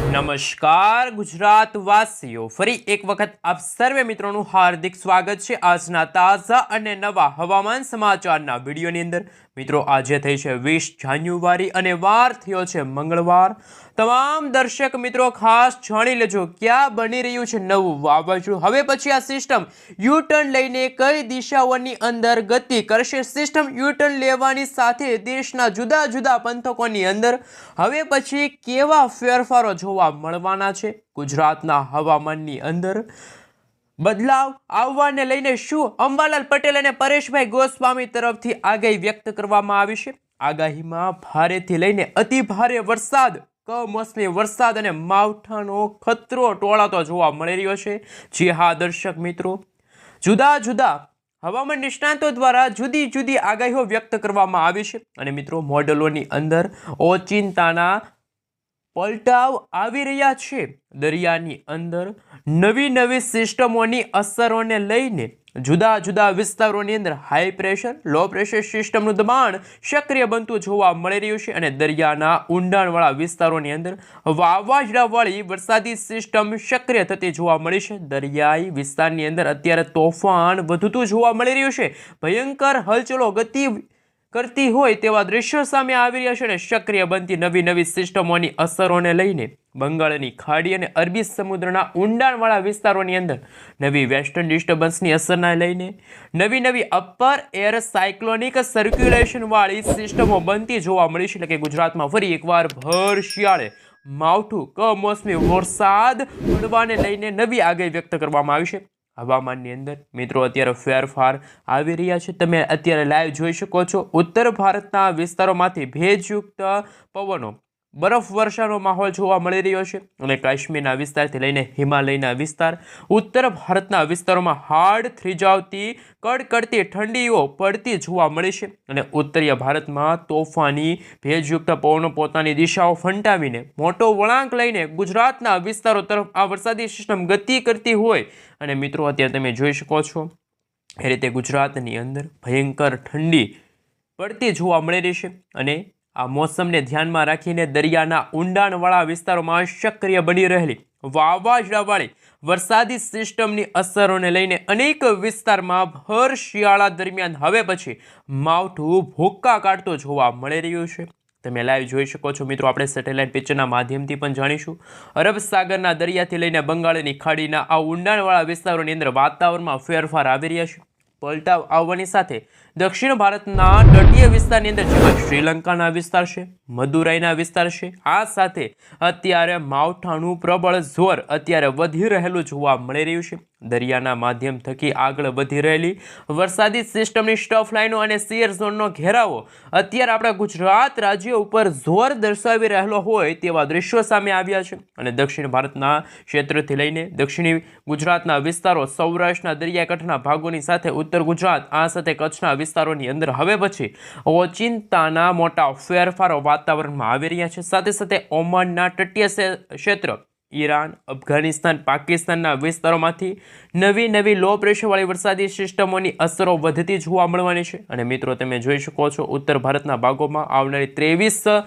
નમસ્કાર ગુજરાત વાસીઓ, ફરી એક વખત આપ સર્વે મિત્રોનું હાર્દિક સ્વાગત છે આજના તાજા અને નવા હવામાન સમાચારના વિડીયોની અંદર। મિત્રો આજે થઈ છે 20 જાન્યુઆરી અને વાર થયો છે મંગળવાર। તમામ દર્શક મિત્રો ખાસ જાણી લેજો ક્યાં બની રહ્યું છે નવું વાવાઝોડું। હવે પછી આ સિસ્ટમ યુ ટર્ન લઈને કઈ દિશાઓની અંદર ગતિ કરશે। સિસ્ટમ યુ ટર્ન લેવાની સાથે દેશના જુદા જુદા પંથકોની અંદર હવે પછી કેવા ફેરફારો જોવા મળવાના છે। ગુજરાતના હવામાનની અંદર બદલાવ આવવાને લઈને શું અંબાલાલ પટેલ અને પરેશભાઈ ગોસ્વામી તરફથી આગાહી વ્યક્ત કરવામાં આવી છે। આગાહીમાં ભારેથી લઈને અતિ ભારે વરસાદ, કમોસમી વરસાદ અને માવઠાનો ખતરો ટોળાતો જોવા મળી રહ્યો છે। જી હા દર્શક મિત્રો, જુદા જુદા હવામાન નિષ્ણાતો દ્વારા જુદી જુદી આગાહીઓ વ્યક્ત કરવામાં આવી છે અને મિત્રો મોડેલોની અંદર ઓચિંતાના પલટાવ આવી રહ્યા છે। દરિયાની અંદર નવી નવી સિસ્ટમોની અસરોને લઈને જુદા જુદા વિસ્તારોની અંદર હાઈ પ્રેશર, લો પ્રેશર સિસ્ટમનું દબાણ સક્રિય બનતું જોવા મળી રહ્યું છે અને દરિયાના ઊંડાણવાળા વિસ્તારોની અંદર વાવાઝોડાવાળી વરસાદી સિસ્ટમ સક્રિય થતી જોવા મળી છે। દરિયાઈ વિસ્તારની અંદર અત્યારે તોફાન વધતું જોવા મળી રહ્યું છે। ભયંકર હલચલો ગતિ કરતી હોય તેવા દ્રશ્યો સામે આવી રહ્યા છે અને સક્રિય બનતી નવી નવી સિસ્ટમોની અસરોને લઈને બંગાળની ખાડી અને અરબી સમુદ્રના ઊંડાણવાળા વિસ્તારોની અંદર નવી વેસ્ટર્ન ડિસ્ટર્બન્સની અસરને લઈને નવી નવી અપર એર સાયક્લોનિક સર્ક્યુલેશન વાળી સિસ્ટમો બનતી જોવા મળી છે। એટલે કે ગુજરાતમાં ફરી એકવાર ભર શિયાળે માવઠું, કમોસમી વરસાદ પડવાને લઈને નવી આગાહી વ્યક્ત કરવામાં આવી છે। હવામાનની અંદર મિત્રો અત્યારે ફેરફાર આવી રહ્યા છે। તમે અત્યારે લાઈવ જોઈ શકો છો ઉત્તર ભારતના વિસ્તારોમાંથી ભેજયુક્ત પવનો, બરફ વર્ષાનો માહોલ જોવા મળી રહ્યો છે અને કાશ્મીરના વિસ્તારથી લઈને હિમાલયના વિસ્તાર, ઉત્તર ભારતના વિસ્તારોમાં હાડ થીજાવતી કડકડતી ઠંડીઓ પડતી જોવા મળી છે અને ઉત્તરીય ભારતમાં તોફાની ભેજયુક્ત પવનો પોતાની દિશાઓ ફંટાવીને મોટો વળાંક લઈને ગુજરાતના વિસ્તારો તરફ આ વરસાદી સિસ્ટમ ગતિ કરતી હોય અને મિત્રો અત્યારે તમે જોઈ શકો છો એ રીતે ગુજરાતની અંદર ભયંકર ઠંડી પડતી જોવા મળી રહી છે અને આ મોસમને ધ્યાનમાં રાખીને દરિયાના ઊંડાણવાળા વિસ્તારોમાં સક્રિય બની રહેલી વાવાઝોડાવાળી વરસાદી સિસ્ટમની અસરોને લઈને અનેક વિસ્તારમાં ભર શિયાળા દરમિયાન હવે પછી માવઠું ભૂક્કા કાઢતો જોવા મળી રહ્યું છે। તમે લાઈવ જોઈ શકો છો મિત્રો, આપણે સેટેલાઇટ પિક્ચરના માધ્યમથી પણ જાણીશું અરબ સાગરના દરિયાથી લઈને બંગાળની ખાડીના આ ઊંડાણવાળા વિસ્તારોની અંદર વાતાવરણમાં ફેરફાર આવી રહ્યા છે। પલટાવ આવવાની સાથે દક્ષિણ ભારતના તટીય વિસ્તારની અંદર જેમાં શ્રીલંકાના વિસ્તાર છે, મદુરાઈના વિસ્તાર છે, આ સાથે અત્યારે માવઠાનું પ્રબળ જોર અત્યારે વધી રહેલું જોવા મળી રહ્યું છે। દરિયાના માધ્યમ થકી આગળ વધી રહેલી વરસાદી સિસ્ટમની સ્ટફ લાઇનો અને શિયર ઝોનનો ઘેરાવો અત્યારે આપણા ગુજરાત રાજ્ય ઉપર જોર દર્શાવી રહેલો હોય તેવા દ્રશ્યો સામે આવ્યા છે અને દક્ષિણ ભારતના ક્ષેત્રથી લઈને દક્ષિણી ગુજરાતના વિસ્તારો, સૌરાષ્ટ્રના દરિયાકાંઠાના ભાગોની સાથે ઉત્તર ગુજરાત, આ સાથે કચ્છના વિસ્તારોની અંદર હવે પછી ઓચિંતાના મોટા ફેરફારો વાતાવરણમાં આવી રહ્યા છે। સાથે સાથે ઓમાનના તટીય ક્ષેત્ર, ઈરાન, અફઘાનિસ્તાન, પાકિસ્તાનના વિસ્તારોમાંથી નવી લો પ્રેશરવાળી વરસાદી સિસ્ટમોની અસરો વધતી જોવા મળવાની છે અને મિત્રો તમે જોઈ શકો છો ઉત્તર ભારતના ભાગોમાં આવનારી 23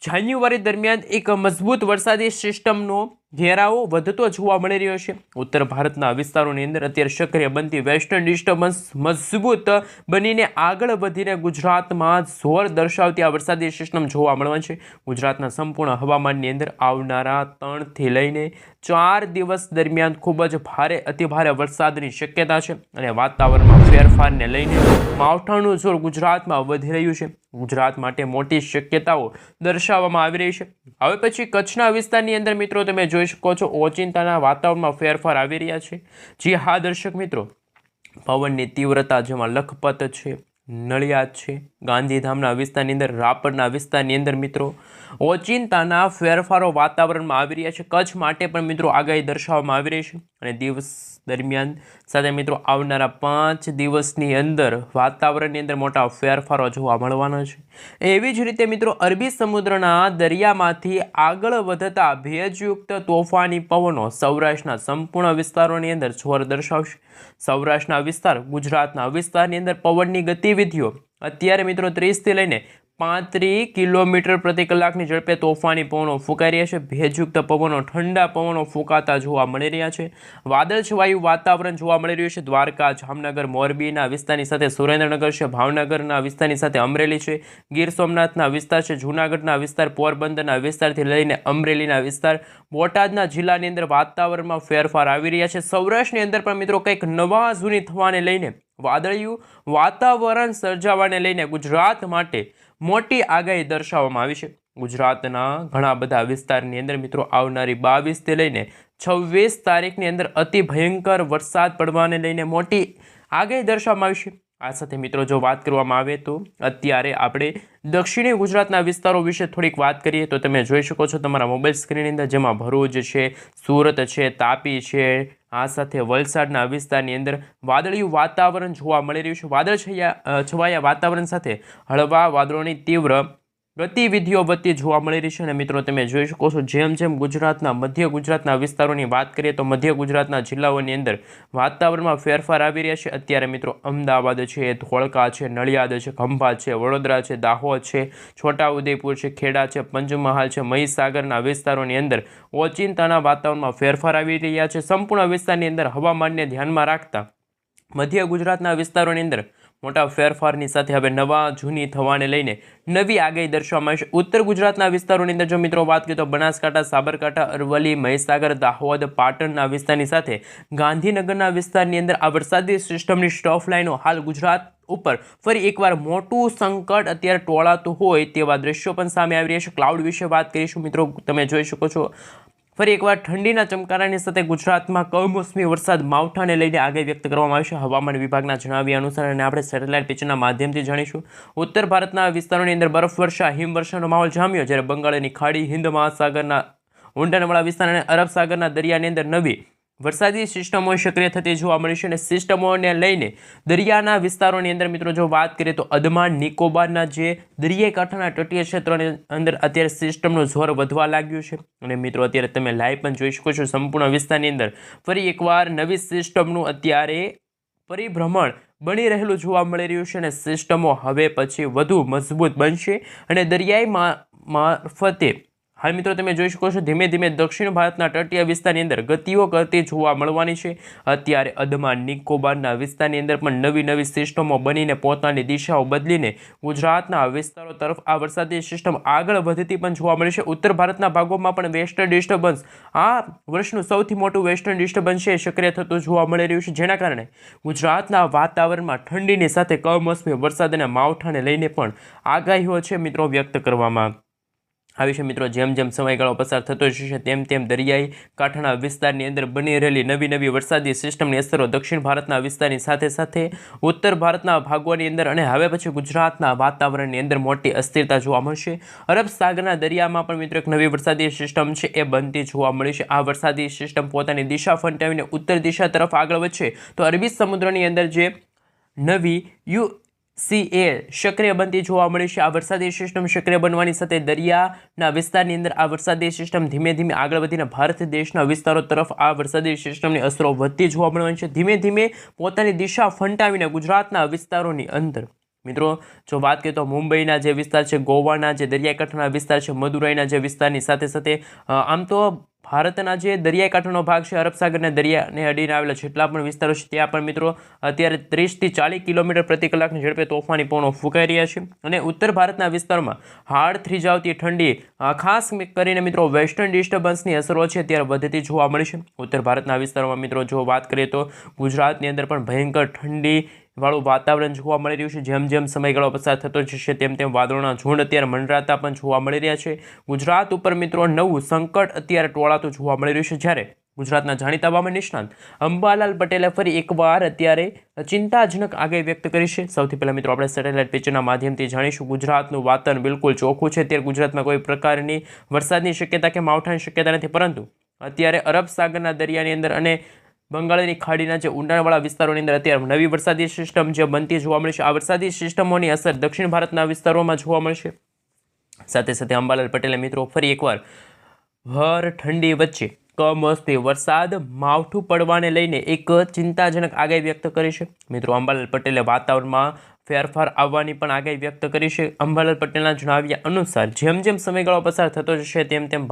જાન્યુઆરી દરમિયાન એક મજબૂત વરસાદી સિસ્ટમનો ઘેરાવો વધતો જોવા મળી રહ્યો છે। ઉત્તર ભારતના વિસ્તારોની અંદર અત્યારે સક્રિય બનતી વેસ્ટર્ન ડિસ્ટર્બન્સ મજબૂત બનીને આગળ વધીને ગુજરાતમાં જોર દર્શાવતી આ વરસાદી સિસ્ટમ જોવા મળવાની છે। ગુજરાતના સંપૂર્ણ હવામાનની અંદર આવનારા 3 થી લઈને 4 દિવસ દરમિયાન ખૂબ જ ભારે અતિભારે વરસાદની શક્યતા છે અને વાતાવરણમાં ફેરફારને લઈને માવઠાનું જોર ગુજરાતમાં વધી રહ્યું છે। ગુજરાત માટે મોટી શક્યતાઓ દર્શાવવામાં આવી રહી છે। હવે પછી કચ્છના વિસ્તારની અંદર મિત્રો તમે જોઈ શકો છો ઓચિંતાના વાતાવરણમાં ફેરફાર આવી રહ્યા છે। જી હા દર્શક મિત્રો, પવનની તીવ્રતા જેમાં લખપત છે, નડિયાદ છે, ગાંધીધામના વિસ્તારની અંદર, રાપરના વિસ્તારની અંદર મિત્રો ઓચિંતાના ફેરફારો વાતાવરણમાં આવી રહ્યા છે। કચ્છ માટે પણ મિત્રો આગાહી દર્શાવવામાં આવી રહી છે અને દિવસ દરમિયાન સાથે મિત્રો આવનારા 5 દિવસની અંદર વાતાવરણની અંદર મોટા ફેરફારો જોવા મળવાના છે। એવી જ રીતે મિત્રો અરબી સમુદ્રના દરિયામાંથી આગળ વધતા ભેજયુક્ત તોફાની પવનો સૌરાષ્ટ્રના સંપૂર્ણ વિસ્તારોની અંદર જોર દર્શાવશે। સૌરાષ્ટ્રના વિસ્તાર, ગુજરાતના વિસ્તારની અંદર પવનની ગતિવિધિઓ અત્યારે મિત્રો 30 થી લઈને 35 કિલોમીટર પ્રતિ કલાકની ઝડપે તોફાની પવનો ફૂંકાઈ રહ્યા છે. ભેજયુક્ત પવનો, ઠંડા પવનો ફૂંકાતા જોવા મળી રહ્યા છે. વાદળછવાયું વાતાવરણ જોવા મળી રહ્યું છે. દ્વારકા, જામનગર, મોરબીના વિસ્તારની સાથે સુરેન્દ્રનગર છે, ભાવનગરના વિસ્તારની સાથે અમરેલી છે, ગીર સોમનાથના વિસ્તાર છે, જૂનાગઢના વિસ્તાર, પોરબંદરના વિસ્તારથી લઈને અમરેલીના વિસ્તાર, બોટાદના જિલ્લાની અંદર વાતાવરણમાં ફેરફાર આવી રહ્યા છે. સૌરાષ્ટ્રની અંદર પણ મિત્રો કંઈક નવા જૂની થવાને લઈને વાદળિયું વાતાવરણ સર્જાવાને લઈને ગુજરાત માટે મોટી આગાહી દર્શાવવામાં આવી છે. ગુજરાતના ઘણા બધા વિસ્તારની અંદર મિત્રો આવનારી 22 થી લઈને 26 તારીખની અંદર અતિ ભયંકર વરસાદ પડવાને લઈને મોટી આગાહી દર્શાવવામાં આવી છે. આ સાથે મિત્રો જો વાત કરવામાં આવે તો અત્યારે આપણે દક્ષિણી ગુજરાતના વિસ્તારો વિશે થોડીક વાત કરીએ તો તમે જોઈ શકો છો તમારા મોબાઈલ સ્ક્રીનની અંદર, જેમાં ભરૂચ છે, સુરત છે, તાપી છે, આ સાથે વલસાડના વિસ્તારની અંદર વાદળિયું વાતાવરણ જોવા મળી રહ્યું છે. વાદળછાયા વાતાવરણ સાથે હળવા વાદળોની તીવ્ર ગતિવિધિઓ વધતી જોવા મળી રહી છે. અને મિત્રો તમે જોઈ શકો છો જેમ જેમ ગુજરાતના મધ્ય ગુજરાતના વિસ્તારોની વાત કરીએ તો મધ્ય ગુજરાતના જિલ્લાઓની અંદર વાતાવરણમાં ફેરફાર આવી રહ્યા છે. અત્યારે મિત્રો અમદાવાદ છે, ધોળકા છે, નડિયાદ છે, ખંભાત છે, વડોદરા છે, દાહોદ છે, છોટાઉદેપુર છે, ખેડા છે, પંચમહાલ છે, મહીસાગરના વિસ્તારોની અંદર ઓચિંતાના વાતાવરણમાં ફેરફાર આવી રહ્યા છે. સંપૂર્ણ વિસ્તારની અંદર હવામાનને ધ્યાનમાં રાખતા મધ્ય ગુજરાતના વિસ્તારોની અંદર મોટા ફેરફારની સાથે હવે નવા જૂની થવાને લઈને નવી આગાહી દર્શાવવામાં આવી છે. ઉત્તર ગુજરાતના વિસ્તારોની અંદર જો મિત્રો વાત કરીએ તો બનાસકાંઠા, સાબરકાંઠા, અરવલ્લી, મહીસાગર, દાહોદ, પાટણના વિસ્તારની સાથે ગાંધીનગરના વિસ્તારની અંદર આ વરસાદી સિસ્ટમની સ્ટફ લાઇનો હાલ ગુજરાત ઉપર ફરી એકવાર મોટું સંકટ અત્યારે ટોળાતું હોય તેવા દ્રશ્યો પણ સામે આવી રહ્યા છે. ક્લાઉડ વિશે વાત કરીશું મિત્રો, તમે જોઈ શકો છો ફરી એકવાર ઠંડીના ચમકારાની સાથે ગુજરાતમાં કમોસમી વરસાદ માવઠાને લઈને આગાહી વ્યક્ત કરવામાં આવી છે. હવામાન વિભાગના જણાવ્યા અનુસાર અને આપણે સેટેલાઇટ પિક્ચરના માધ્યમથી જાણીશું. ઉત્તર ભારતના વિસ્તારોની અંદર બરફવર્ષા, હિમવર્ષાનો માહોલ જામ્યો, જ્યારે બંગાળની ખાડી, હિન્દ મહાસાગરના ઊંડાણવાળા વિસ્તાર અને અરબ સાગરના દરિયાની અંદર નવી વરસાદી સિસ્ટમો સક્રિય થતી જોવા મળી છે. અને સિસ્ટમોને લઈને દરિયાના વિસ્તારોની અંદર મિત્રો જો વાત કરીએ તો અંદમાન નિકોબારના જે દરિયાઈ કાંઠાના તટીય ક્ષેત્રોની અંદર અત્યારે સિસ્ટમનું જોર વધવા લાગ્યું છે. અને મિત્રો અત્યારે તમે લાઈવ પણ જોઈ શકો છો સંપૂર્ણ વિસ્તારની અંદર ફરી એકવાર નવી સિસ્ટમનું અત્યારે પરિભ્રમણ બની રહેલું જોવા મળી રહ્યું છે. અને સિસ્ટમો હવે પછી વધુ મજબૂત બનશે અને દરિયાઈ મારફતે હાલ મિત્રો તમે જોઈ શકો છો ધીમે ધીમે દક્ષિણ ભારતના તટીય વિસ્તારની અંદર ગતિઓ કરતી જોવા મળવાની છે. અત્યારે અંદમાન નિકોબારના વિસ્તારની અંદર પણ નવી નવી સિસ્ટમો બનીને પોતાની દિશાઓ બદલીને ગુજરાતના વિસ્તારો તરફ આ વરસાદી સિસ્ટમ આગળ વધતી પણ જોવા મળી છે. ઉત્તર ભારતના ભાગોમાં પણ વેસ્ટર્ન ડિસ્ટર્બન્સ આ વર્ષનું સૌથી મોટું વેસ્ટર્ન ડિસ્ટર્બન્સ છે સક્રિય થતું જોવા મળી રહ્યું છે, જેના કારણે ગુજરાતના વાતાવરણમાં ઠંડીની સાથે કમોસમી વરસાદ અને માવઠાને લઈને પણ આગાહીઓ છે મિત્રો વ્યક્ત કરવામાં આવી છે. મિત્રો જેમ જેમ સમયગાળો પસાર થતો જશે તેમ તેમ દરિયાઈ કાંઠાના વિસ્તારની અંદર બની રહેલી નવી નવી વરસાદી સિસ્ટમની અસરો દક્ષિણ ભારતના વિસ્તારની સાથે સાથે ઉત્તર ભારતના ભાગોની અંદર અને હવે પછી ગુજરાતના વાતાવરણની અંદર મોટી અસ્થિરતા જોવા મળશે. અરબ સાગરના દરિયામાં પણ મિત્રો એક નવી વરસાદી સિસ્ટમ છે એ બનતી જોવા મળી છે. આ વરસાદી સિસ્ટમ પોતાની દિશા ફંટાવીને ઉત્તર દિશા તરફ આગળ વધશે તો અરબી સમુદ્રની અંદર જે નવી સક્રિય બનતી જોવા મળી છે. આ વરસાદી સિસ્ટમ સક્રિય બનવાની સાથે દરિયાના વિસ્તારની અંદર આ વરસાદી સિસ્ટમ ધીમે ધીમે આગળ વધીને ભારત દેશના વિસ્તારો તરફ આ વરસાદી સિસ્ટમની અસરો વધતી જોવા મળવાની છે. ધીમે ધીમે પોતાની દિશા ફંટાવીને ગુજરાતના વિસ્તારોની અંદર મિત્રો જો વાત કરીએ તો મુંબઈના જે વિસ્તાર છે, ગોવાના જે દરિયાકાંઠાના વિસ્તાર છે, મદુરાઈના જે વિસ્તારની સાથે સાથે આમ તો ભારતના જે દરિયાઈ કાંઠાનો ભાગ છે, અરબ સાગરના દરિયાને અડીને આવેલા જેટલા પણ વિસ્તારો છે ત્યાં પણ મિત્રો અત્યારે 30 થી 40 કિલોમીટર પ્રતિ કલાકની ઝડપે તોફાની પવનો ફૂંકાઈ રહ્યા છે. અને ઉત્તર ભારતના વિસ્તારમાં હાડ થીજાવતી ઠંડી ખાસ કરીને મિત્રો વેસ્ટર્ન ડિસ્ટર્બન્સની અસરો છે ત્યારે વધતી જોવા મળી છે. ઉત્તર ભારતના વિસ્તારોમાં મિત્રો જો વાત કરીએ તો ગુજરાતની અંદર પણ ભયંકર ઠંડી વાળું વાતાવરણ જોવા મળી રહ્યું છે. જેમ જેમ સમયગાળો પસાર થતો જશે તેમ તેમ વાદળોના ઝુંડ અત્યારે મંડરાતા પણ જોવા મળી રહ્યા છે. ગુજરાત ઉપર મિત્રો નવું સંકટ અત્યારે ટોળાતું જોવા મળી રહ્યું છે, જ્યારે ગુજરાતના જાણીતા હવામાન નિષ્ણાંત અંબાલાલ પટેલે ફરી એકવાર અત્યારે ચિંતાજનક આગાહી વ્યક્ત કરી છે. સૌથી પહેલાં મિત્રો આપણે સેટેલાઇટ પિક્ચરના માધ્યમથી જાણીશું ગુજરાતનું વાતાવરણ બિલકુલ ચોખ્ખું છે. અત્યારે ગુજરાતમાં કોઈ પ્રકારની વરસાદની શક્યતા કે માવઠાની શક્યતા નથી, પરંતુ અત્યારે અરબ સાગરના દરિયાની અંદર અને બંગાળની ખાડીના જે ઊંડાણવાળા વિસ્તારોની અંદર અત્યારે નવી વરસાદી સિસ્ટમ જે બનતી જોવા મળશે. આ વરસાદી સિસ્ટમોની અસર દક્ષિણ ભારતના વિસ્તારોમાં જોવા મળશે. સાથે સાથે અંબાલાલ પટેલે મિત્રો ફરી એકવાર ભર ઠંડી વચ્ચે કમોસમી વરસાદ માવઠું પડવાને લઈને એક ચિંતાજનક આગાહી વ્યક્ત કરી છે. મિત્રો અંબાલાલ પટેલે વાતાવરણમાં ફેરફાર આવવાની પણ આગાહી વ્યક્ત કરી છે. અંબાલાલ પટેલના જણાવ્યા અનુસાર જેમ જેમ સમયગાળો પસાર થતો જશે તેમ તેમ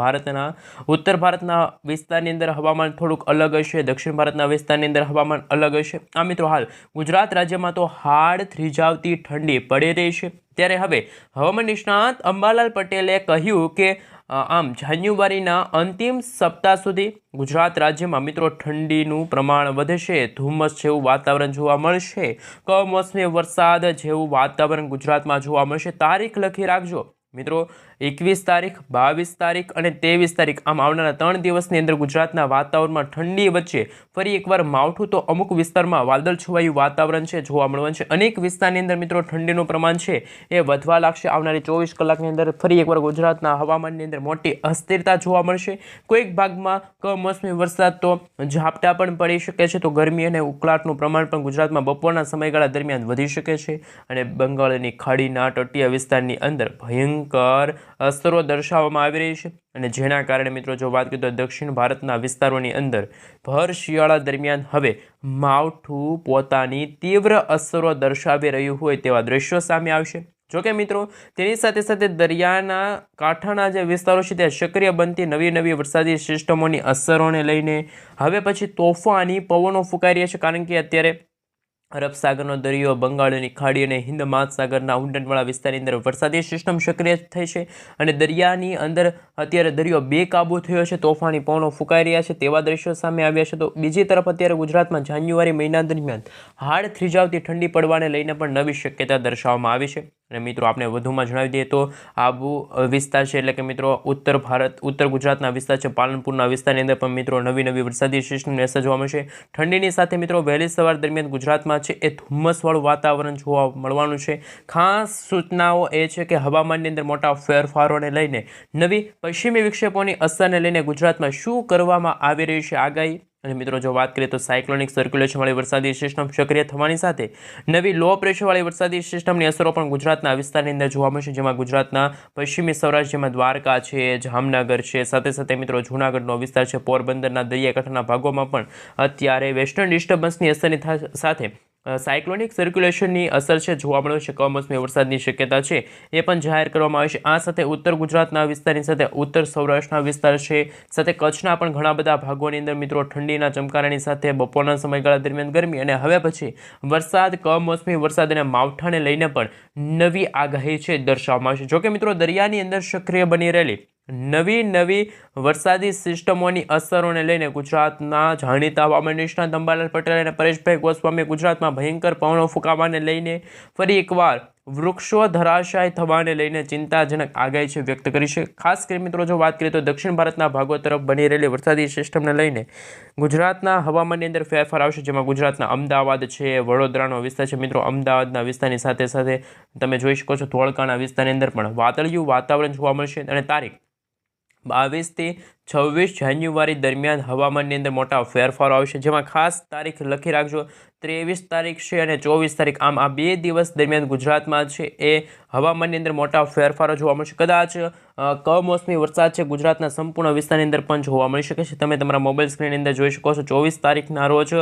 ઉત્તર ભારતના વિસ્તારની અંદર હવામાન થોડુંક અલગ હશે, દક્ષિણ ભારતના વિસ્તારની અંદર હવામાન અલગ હશે. આ મિત્રો હાલ ગુજરાત રાજ્યમાં તો હાડ થીજાવતી ઠંડી પડી રહી છે. ત્યારે હવે હવામાન નિષ્ણાત અંબાલાલ પટેલે કહ્યું કે આમ જાન્યુઆરીના અંતિમ સપ્તાહ સુધી ગુજરાત રાજ્યમાં મિત્રો ઠંડીનું પ્રમાણ વધશે, ધુમ્મસ જેવું વાતાવરણ જોવા મળશે, કમોસમી વરસાદ જેવું વાતાવરણ ગુજરાતમાં જોવા મળશે. તારીખ લખી રાખજો મિત્રો, 21 તારીખ, 22 તારીખ અને 23 તારીખ, આમ આવનારા 3 દિવસની અંદર ગુજરાતના વાતાવરણમાં ઠંડી વચ્ચે ફરી એકવાર માવઠું તો અમુક વિસ્તારમાં વાદળ છવાયું વાતાવરણ છે જોવા મળવાનું છે. અનેક વિસ્તારની અંદર મિત્રો ઠંડીનું પ્રમાણ છે એ વધવા લાગશે. આવનારી 24 કલાકની અંદર ફરી એકવાર ગુજરાતના હવામાનની અંદર મોટી અસ્થિરતા જોવા મળશે. કોઈક ભાગમાં કમોસમી વરસાદ તો ઝાપટા પણ પડી શકે છે, તો ગરમી અને ઉકળાટનું પ્રમાણ પણ ગુજરાતમાં બપોરના સમયગાળા દરમિયાન વધી શકે છે. અને બંગાળની ખાડીના તટીય વિસ્તારની અંદર ભયંકર અસરો દર્શાવવામાં આવી રહી છે. અને જેના કારણે મિત્રો જો વાત કરીએ તો દક્ષિણ ભારતના વિસ્તારોની અંદર ભર શિયાળા દરમિયાન હવે માવઠું પોતાની તીવ્ર અસરો દર્શાવી રહ્યું હોય તેવા દ્રશ્યો સામે આવશે. જોકે મિત્રો તેની સાથે સાથે દરિયાના કાંઠાના જે વિસ્તારો છે ત્યાં સક્રિય બનતી નવી વરસાદી સિસ્ટમોની અસરોને લઈને હવે પછી તોફાની પવનો ફૂંકાઈ રહ્યા છે. કારણ કે અત્યારે અરબ સાગરનો દરિયો, બંગાળની ખાડી અને હિન્દ મહાસાગરના ઊંડાણવાળા વિસ્તારની અંદર વરસાદી સિસ્ટમ સક્રિય થઈ છે અને દરિયાની અંદર અત્યારે દરિયો બેકાબૂ થયો છે, તોફાની પવનો ફૂંકાઈ રહ્યા છે તેવા દ્રશ્યો સામે આવ્યા છે. તો બીજી તરફ અત્યારે ગુજરાતમાં જાન્યુઆરી મહિના દરમિયાન હાડ થીજાવતી ઠંડી પડવાને લઈને પણ નવી શક્યતા દર્શાવવામાં આવી છે. અને મિત્રો આપણે વધુમાં જણાવી દઈએ તો આબુ વિસ્તાર છે, એટલે કે મિત્રો ઉત્તર ગુજરાતના વિસ્તાર છે, પાલનપુરના વિસ્તારની અંદર પણ મિત્રો નવી વરસાદી સિસ્ટમની અસર જોવા મળશે. ઠંડીની સાથે મિત્રો વહેલી સવાર દરમિયાન ગુજરાતમાં છે એ ધુમ્મસવાળું વાતાવરણ જોવા મળવાનું છે. ખાસ સૂચનાઓ એ છે કે હવામાનની અંદર મોટા ફેરફારોને લઈને નવી પશ્ચિમી વિક્ષેપોની અસરને લઈને ગુજરાતમાં શું કરવામાં આવી રહી છે આગાહી. અને મિત્રો જો વાત કરીએ તો સાયક્લોનિક સર્ક્યુલેશનવાળી વરસાદી સિસ્ટમ સક્રિય થવાની સાથે નવી લો પ્રેશરવાળી વરસાદી સિસ્ટમની અસરો પણ ગુજરાતના વિસ્તારની અંદર જોવા મળશે, જેમાં ગુજરાતના પશ્ચિમી સૌરાષ્ટ્ર, જેમાં દ્વારકા છે, જામનગર છે, સાથે મિત્રો જૂનાગઢનો વિસ્તાર છે, પોરબંદરના દરિયાકાંઠાના ભાગોમાં પણ અત્યારે વેસ્ટર્ન ડિસ્ટર્બન્સની અસરની સાથે સાયક્લોનિક સર્ક્યુલેશનની અસર છે જોવા મળે છે. કમોસમી વરસાદની શક્યતા છે એ પણ જાહેર કરવામાં આવી છે. આ સાથે ઉત્તર ગુજરાતના વિસ્તારની સાથે ઉત્તર સૌરાષ્ટ્રના વિસ્તાર છે, સાથે કચ્છના પણ ઘણા બધા ભાગોની અંદર મિત્રો ઠંડીના ચમકારાની સાથે બપોરના સમયગાળા દરમિયાન ગરમી અને હવે પછી વરસાદ, કમોસમી વરસાદ અને માવઠાને લઈને પણ નવી આગાહી છે દર્શાવવામાં આવી છે. જોકે મિત્રો દરિયાની અંદર સક્રિય બની રહેલી નવી વરસાદી સિસ્ટમોની અસરોને લઈને ગુજરાતના જાણીતા હવામાન નિષ્ણાત અંબાલાલ પટેલ અને પરેશભાઈ ગોસ્વામીએ ગુજરાતમાં ભયંકર પવનો ફૂંકાવાને લઈને ફરી એકવાર વૃક્ષો ધરાશાય થવાને લઈને ચિંતાજનક આગાહી છે વ્યક્ત કરી છે. ખાસ કરી મિત્રો જો વાત કરીએ તો દક્ષિણ ભારતના ભાગો તરફ બની રહેલી વરસાદી સિસ્ટમને લઈને ગુજરાતના હવામાનની અંદર ફેરફાર આવશે, જેમાં ગુજરાતના અમદાવાદ છે, વડોદરાનો વિસ્તાર છે મિત્રો, અમદાવાદના વિસ્તારની સાથે તમે જોઈ શકો છો ધોળકાના વિસ્તારની અંદર પણ વાદળિયું વાતાવરણ જોવા મળશે. અને તારીખ 22 થી 26 જાન્યુઆરી દરમિયાન હવામાનની અંદર મોટા ફેરફારો આવશે, જેમાં ખાસ તારીખ લખી રાખજો 23 તારીખ છે અને 24 તારીખ. આમ આ 2 દિવસ દરમિયાન ગુજરાતમાં છે એ હવામાનની અંદર મોટા ફેરફારો જોવા મળશે. કદાચ કમોસમી વરસાદ છે ગુજરાતના સંપૂર્ણ વિસ્તારની અંદર પણ જોવા મળી શકે છે. તમે તમારા મોબાઈલ સ્ક્રીનની અંદર જોઈ શકો છો 24 તારીખના રોજ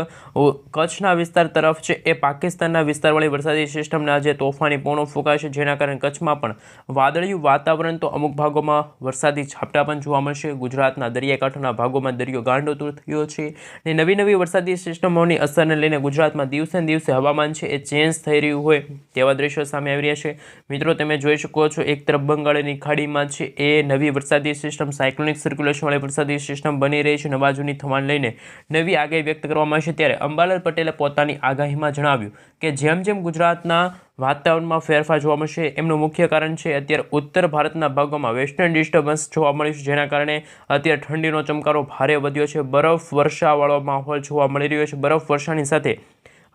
કચ્છના વિસ્તાર તરફ છે એ પાકિસ્તાનના વિસ્તારવાળી વરસાદી સિસ્ટમના જે તોફાની પવનો ફૂંકાશે, જેના કારણે કચ્છમાં પણ વાદળિયું વાતાવરણ તો અમુક ભાગોમાં વરસાદી ઝાપટા પણ જોવા મળશે. ગુજરાતના દરિયાકાંઠાના ભાગોમાં દરિયો ગાંડો થયો છે અને નવી વરસાદી સિસ્ટમોની અસરને લઈને ગુજરાતમાં દિવસે ને દિવસે હવામાન છે એ ચેન્જ થઈ રહ્યું હોય તેવા દ્રશ્યો સામે આવી રહ્યા છે. મિત્રો તમે જોઈ શકો છો એક તરફ બંગાળની ખાડીમાં છે એ નવી વરસાદી સિસ્ટમ, સાયક્લોનિક સર્ક્યુલેશનવાળી વરસાદી સિસ્ટમ બની રહી છે, નવા જૂની થવાને લઈને નવી આગાહી વ્યક્ત કરવામાં આવી છે. ત્યારે અંબાલાલ પટેલે પોતાની આગાહીમાં જણાવ્યું કે જેમ ગુજરાતના વાતાવરણમાં ફેરફાર જોવા મળશે એમનું મુખ્ય કારણ છે અત્યારે ઉત્તર ભારતના ભાગોમાં વેસ્ટર્ન ડિસ્ટર્બન્સ જોવા મળ્યું છે, જેના કારણે અત્યારે ઠંડીનો ચમકારો ભારે વધ્યો છે, બરફ વર્ષાવાળો માહોલ જોવા મળી રહ્યો છે. બરફ વર્ષાની સાથે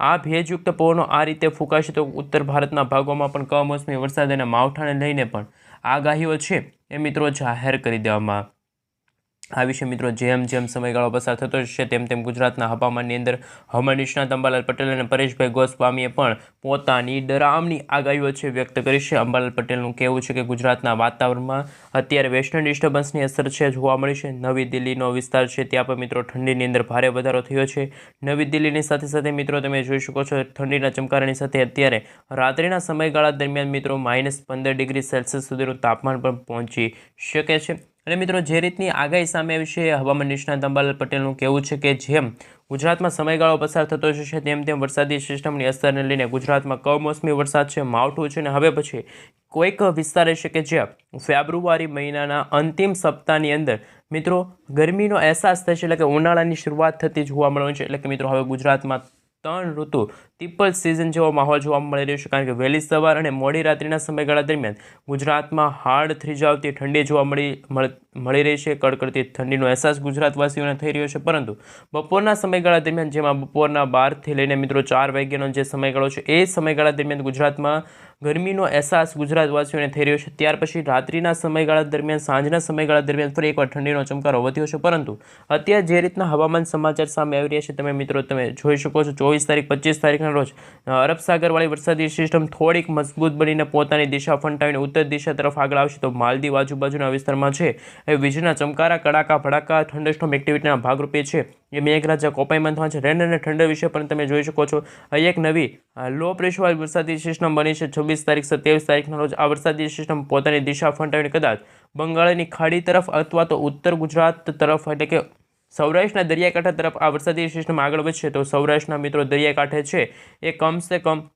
આ ભેજયુક્ત પવનો આ રીતે ફૂંકાશે તો ઉત્તર ભારતના ભાગોમાં પણ કમોસમી વરસાદ અને માવઠાને લઈને પણ આગાહીઓ છે એ મિત્રો જાહેર કરી દેવામાં આ વિશે મિત્રો જેમ જેમ સમયગાળો પસાર થતો જશે તેમ તેમ ગુજરાતના હવામાનની અંદર હવામાન નિષ્ણાત અંબાલાલ પટેલ અને પરેશભાઈ ગોસ્વામીએ પણ પોતાની ડરામણી આગાહી વચ્ચે વ્યક્ત કરી છે. અંબાલાલ પટેલનું કહેવું છે કે ગુજરાતના વાતાવરણમાં અત્યારે વેસ્ટર્ન ડિસ્ટર્બન્સની અસર છે જોવા મળી છે. નવી દિલ્હીનો વિસ્તાર છે ત્યાં પણ મિત્રો ઠંડીની અંદર ભારે વધારો થયો છે. નવી દિલ્હીની સાથે સાથે મિત્રો તમે જોઈ શકો છો ઠંડીના ચમકારાની સાથે અત્યારે રાત્રિના સમયગાળા દરમિયાન મિત્રો -15 ડિગ્રી સેલ્સિયસ સુધીનું તાપમાન પણ પહોંચી શકે છે. અને મિત્રો જે રીતની આગાહી સામે આવી છે હવામાન નિષ્ણાત અંબાલાલ પટેલનું કહેવું છે કે જેમ ગુજરાતમાં સમયગાળો પસાર થતો જશે તેમ તેમ વરસાદી સિસ્ટમની અસરને લઈને ગુજરાતમાં કમોસમી વરસાદ છે, માવઠું છે અને હવે પછી કોઈક વિસ્તાર રહેશે કે જ્યાં ફેબ્રુઆરી મહિનાના અંતિમ સપ્તાહની અંદર મિત્રો ગરમીનો અહેસાસ થશે, એટલે કે ઉનાળાની શરૂઆત થતી જોવા મળવાની છે. એટલે કે મિત્રો હવે ગુજરાતમાં 3 ઋતુ ટ્રિપલ સિઝન જેવો માહોલ જોવા મળી રહ્યો છે, કારણ કે વહેલી સવાર અને મોડી રાત્રિના સમયગાળા દરમિયાન ગુજરાતમાં હાડ થીજાવતી ઠંડી જોવા મળી રહી છે. કડકડતી ઠંડીનો અહેસાસ ગુજરાતવાસીઓને થઈ રહ્યો છે, પરંતુ બપોરના સમયગાળા દરમિયાન જેમાં બપોરના 12થી લઈને મિત્રો 4 વાગ્યાનો જે સમયગાળો છે એ સમયગાળા દરમિયાન ગુજરાતમાં ગરમીનો અહેસાસ ગુજરાતવાસીઓને થઈ રહ્યો છે. ત્યાર પછી રાત્રિના સમયગાળા દરમિયાન સાંજના સમયગાળા દરમિયાન ફરી એકવાર ઠંડીનો ચમકારો વધ્યો છે, પરંતુ અત્યારે જે રીતના હવામાન સમાચાર સામે આવી રહ્યા છે તમે મિત્રો તમે જોઈ શકો છો 24 તારીખ 25 તારીખના રોજ અરબ સાગરવાળી વરસાદી સિસ્ટમ થોડીક મજબૂત બનીને પોતાની દિશા ફંટાવીને ઉત્તર દિશા તરફ આગળ આવશે. તો માલદીવ આજુબાજુના વિસ્તારમાં છે એ વીજળીના ચમકારા કડાકા ભડાકા થંડરસ્ટોર્મ એક્ટિવિટીના ભાગરૂપે છે એ મેઘરાજા કોપાઈમાં થવા છે. રેન અને ઠંડર વિશે પણ તમે જોઈ શકો છો. અહીં એક નવી લો પ્રેશરવાળી વરસાદી સિસ્ટમ બની છે 26 તારીખ 27 તારીખના રોજ. આ વરસાદી સિસ્ટમ પોતાની દિશા ફંટાવીને કદાચ બંગાળની ખાડી તરફ અથવા તો ઉત્તર ગુજરાત તરફ એટલે કે સૌરાષ્ટ્રના દરિયાકાંઠા તરફ આ વરસાદી સિસ્ટમ આગળ વધશે. તો સૌરાષ્ટ્રના મિત્રો દરિયાકાંઠે છે એ કમસે કમ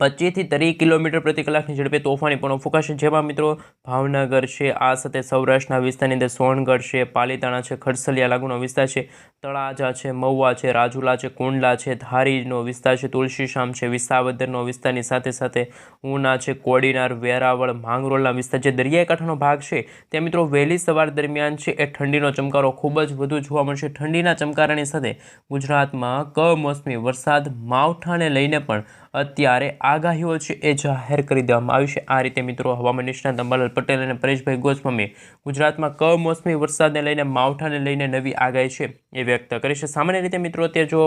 25 થી 30 કિલોમીટર પ્રતિ કલાકની ઝડપે તોફાની પવનો ફૂંકાશે, જેમાં મિત્રો ભાવનગર છે, આ સાથે સૌરાષ્ટ્રના વિસ્તારની અંદર સોનગઢ છે, પાલીતાણા છે, ખડસલિયા લાગુનો વિસ્તાર છે, તળાજા છે, મહુવા છે, રાજુલા છે, કુંડલા છે, ધારીનો વિસ્તાર છે, તુલસીશામ છે, વિસાવદરનો વિસ્તારની સાથે સાથે ઉના છે, કોડીનાર, વેરાવળ, માંગરોળના વિસ્તાર જે દરિયાકાંઠાનો ભાગ છે ત્યાં મિત્રો વહેલી સવાર દરમિયાન છે એ ઠંડીનો ચમકારો ખૂબ જ વધુ જોવા મળશે. ઠંડીના ચમકારાની સાથે ગુજરાતમાં કમોસમી વરસાદ માવઠાને લઈને પણ અત્યારે આગાહીઓ છે એ જાહેર કરી દેવામાં આવી છે. આ રીતે મિત્રો હવામાન નિષ્ણાત અંબાલાલ પટેલ અને પરેશભાઈ ગોસ્વામીએ ગુજરાતમાં કમોસમી વરસાદને લઈને માવઠાને લઈને નવી આગાહી છે એ વ્યક્ત કરી છે. સામાન્ય રીતે મિત્રો અત્યારે જો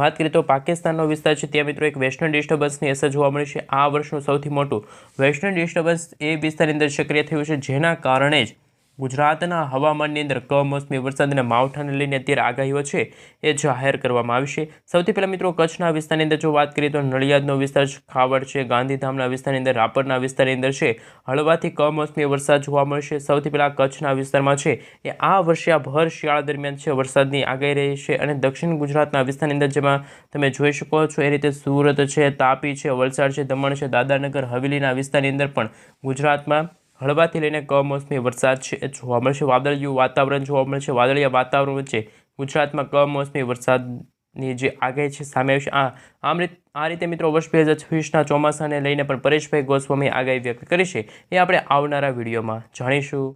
વાત કરીએ તો પાકિસ્તાનનો વિસ્તાર છે ત્યાં મિત્રો એક વેસ્ટર્ન ડિસ્ટર્બન્સની અસર જોવા મળી છે. આ વર્ષનું સૌથી મોટું વેસ્ટર્ન ડિસ્ટર્બન્સ એ વિસ્તારની અંદર સક્રિય થયું છે, જેના કારણે જ ગુજરાતના હવામાનની અંદર કમોસમી વરસાદ અને માવઠાને લઈને અત્યારે આગાહીઓ છે એ જાહેર કરવામાં આવી છે. સૌથી પહેલાં મિત્રો કચ્છના વિસ્તારની અંદર જો વાત કરીએ તો નડિયાદનો વિસ્તાર ખાવડ છે, ગાંધીધામના વિસ્તારની અંદર, રાપરના વિસ્તારની અંદર છે હળવાથી કમોસમી વરસાદ જોવા મળશે. સૌથી પહેલાં કચ્છના વિસ્તારમાં છે એ આ વર્ષે આ ભર શિયાળા દરમિયાન છે વરસાદની આગાહી રહી છે. અને દક્ષિણ ગુજરાતના વિસ્તારની અંદર જેમાં તમે જોઈ શકો છો એ રીતે સુરત છે, તાપી છે, વલસાડ છે, દમણ છે, દાદરાનગર હવેલીના વિસ્તારની અંદર પણ ગુજરાતમાં હળવાથી લઈને કમોસમી વરસાદ છે એ જોવા મળશે. વાદળિયું વાતાવરણ જોવા મળશે. વાદળિયા વાતાવરણ વચ્ચે ગુજરાતમાં કમોસમી વરસાદની જે આગાહી છે સામે આવી છે. આ રીતે મિત્રો વર્ષ 2026ના ચોમાસાને લઈને પણ પરેશભાઈ ગોસ્વામીએ આગાહી વ્યક્ત કરી છે એ આપણે આવનારા વિડીયોમાં જાણીશું.